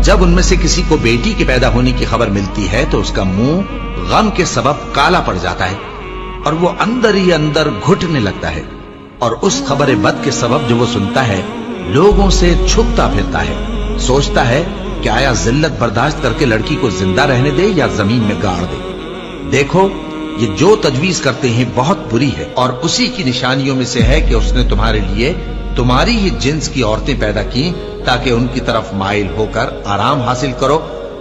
जब उनमें से किसी को बेटी के पैदा होने की खबर मिलती है तो उसका मुंह गम के सबब काला पड़ जाता है और वो अंदर ही अंदर घुटने लगता है, और उस खबर बद के सबब जो वो सुनता है लोगों से छुपता फिरता है, सोचता है कि आया जिल्लत बर्दाश्त करके लड़की को जिंदा रहने दे या जमीन में गाड़ दे। देखो, ये जो तजवीज करते हैं बहुत बुरी है, और उसी की निशानियों में से है कि उसने तुम्हारे लिए तुम्हारी ही जिन्स की औरतें पैदा की ताकि उनकी तरफ माइल होकर आराम हासिल करो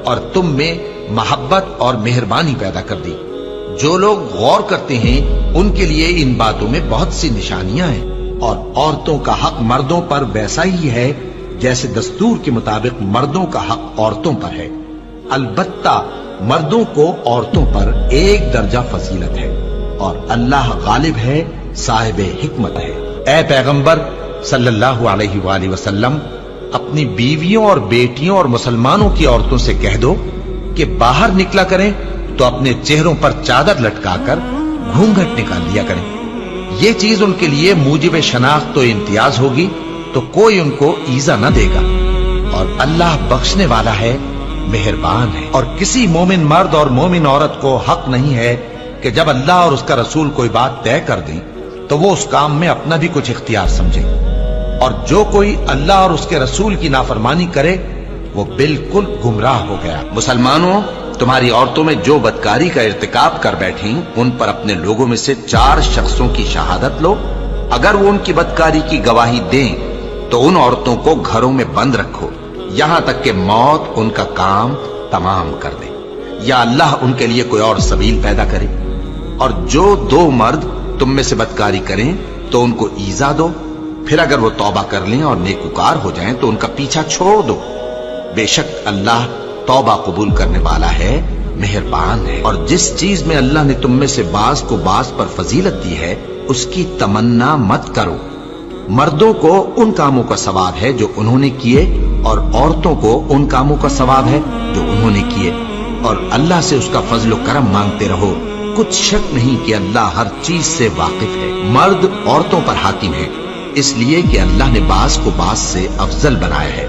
और तुम में मोहब्बत और मेहरबानी पैदा कर दी। जो लोग गौर करते हैं उनके लिए इन बातों में बहुत सी निशानियां हैं, और औरतों का हक मर्दों पर वैसा ही है जैसे दस्तूर के मुताबिक मर्दों का हक औरतों पर है। अलबत्ता मर्दों को औरतों पर एक दर्जा फजीलत है, और अल्लाह गालिब है, साहिब हिकमत है। ऐ पैगंबर सल्लल्लाहु अलैहि वसल्लम, अपनी बीवियों और बेटियों और मुसलमानों की औरतों से कह दो कि बाहर निकला करें तो अपने चेहरों पर चादर लटकाकर घूंघट निकाल लिया करें। ये चीज उनके लिए मूजिब शनाख्त तो इम्तियाज होगी, तो कोई उनको ईजा न देगा, और अल्लाह बख्शने वाला है, मेहरबान है। और किसी मोमिन मर्द और मोमिन औरत को हक नहीं है कि जब अल्लाह और उसका रसूल कोई बात तय कर दें तो वो उस काम में अपना भी कुछ इख्तियार समझे, और जो कोई अल्लाह और उसके रसूल की नाफरमानी करे वो बिल्कुल गुमराह हो गया। मुसलमानों, तुम्हारी औरतों में जो बदकारी का इर्तिकाब कर बैठी उन पर अपने लोगों में से 4 शख्सों की शहादत लो। अगर वो उनकी बदकारी की गवाही दें तो उन औरतों को घरों में बंद रखो यहां तक कि मौत उनका काम तमाम कर दे, या अल्लाह उनके लिए कोई और सबील पैदा करे। और जो 2 मर्द तुम में से बदकारी करें तो उनको ईजा दो, फिर अगर वो तौबा कर लें और नेकुकार हो जाएं तो उनका पीछा छोड़ दो। बेशक अल्लाह तौबा कबूल करने वाला है, मेहरबान है। और जिस चीज में अल्लाह ने तुम में से बाज को बाज पर फजीलत दी है उसकी तमन्ना मत करो। मर्दों को उन कामों का सवाब है जो उन्होंने किए, और औरतों को उन कामों का सवाब है जो उन्होंने किए, और अल्लाह से उसका फजल करम मांगते रहो। कुछ शक नहीं कि अल्लाह हर चीज से वाकिफ है। मर्द औरतों पर हाकिम है, इसलिए कि अल्लाह ने बाज को बाज से अफजल बनाया है,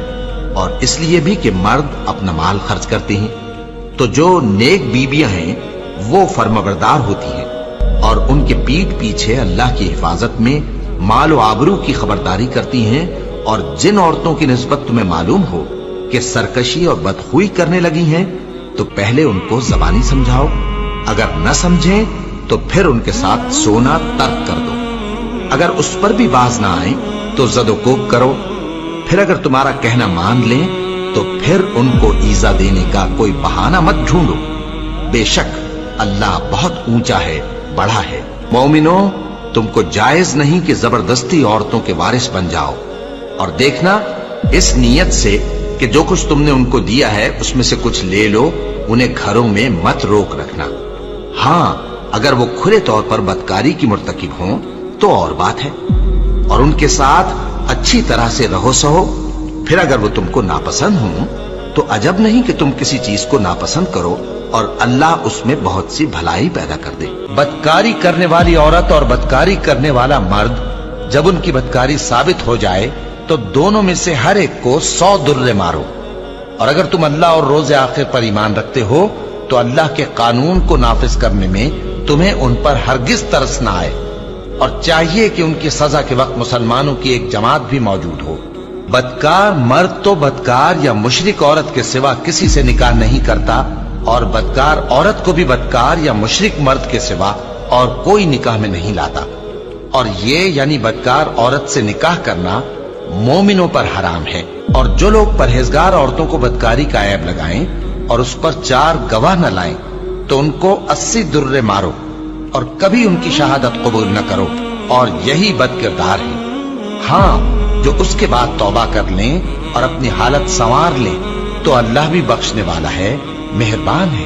और इसलिए भी कि मर्द अपना माल खर्च करते हैं। तो जो नेक बीबियां हैं वो फर्माबरदार होती हैं, और उनके पीठ पीछे अल्लाह की हिफाजत में माल व आबरू की खबरदारी करती हैं। और जिन औरतों की निस्बत तुम्हें मालूम हो कि सरकशी और बदखुई करने लगी हैं तो पहले उनको ज़बानी समझाओ, अगर न समझें तो फिर उनके साथ सोना तर्क कर दो। अगर उस पर भी बाज ना आए तो ज़दोकोब करो, फिर अगर तुम्हारा कहना मान लें तो फिर उनको ईजा देने का कोई बहाना मत ढूंढो। बेशक अल्लाह बहुत ऊंचा है, बड़ा है। मोमिनो, तुमको जायज नहीं कि जबरदस्ती औरतों के वारिस बन जाओ, और देखना इस नीयत से कि जो कुछ तुमने उनको दिया है उसमें से कुछ ले लो, उन्हें घरों में मत रोक रखना। हाँ, अगर वो खुले तौर पर बदकारी की मुर्तकिब हों तो और बात है, और उनके साथ अच्छी तरह से रहो सहो। फिर अगर वो तुमको नापसंद हों तो अजब नहीं कि तुम किसी चीज को नापसंद करो और अल्लाह उसमें बहुत सी भलाई पैदा कर दे। बदकारी करने वाली औरत और बदकारी करने वाला मर्द जब उनकी बदकारी साबित हो जाए तो दोनों में से हर एक को 100 दुर्रे मारो। और अगर तुम अल्लाह और रोज़े आखिर पर ईमान रखते हो तो अल्लाह के कानून को नाफिज करने में तुम्हें उन पर हरगिज तरस ना आए, और चाहिए कि उनकी सजा के वक्त मुसलमानों की एक जमात भी मौजूद हो। बदकार मर्द तो बदकार या मुशरिक औरत के सिवा किसी से निकाह नहीं करता, और बदकार औरत को भी बदकार या मुशरिक मर्द के सिवा और कोई निकाह में नहीं लाता। और ये यानी बदकार औरत से निकाह करना मोमिनों पर हराम है। और जो लोग परहेजगार औरतों को बदकारी का ऐब लगाएं और उस पर 4 गवाह न लाएं तो उनको 80 दुर्रे मारो, और कभी उनकी शहादत कबूल न करो, और यही बदकिरदार है। हाँ, जो उसके बाद तौबा कर लें और अपनी हालत संवार लें तो अल्लाह भी बख्शने वाला है, मेहरबान है।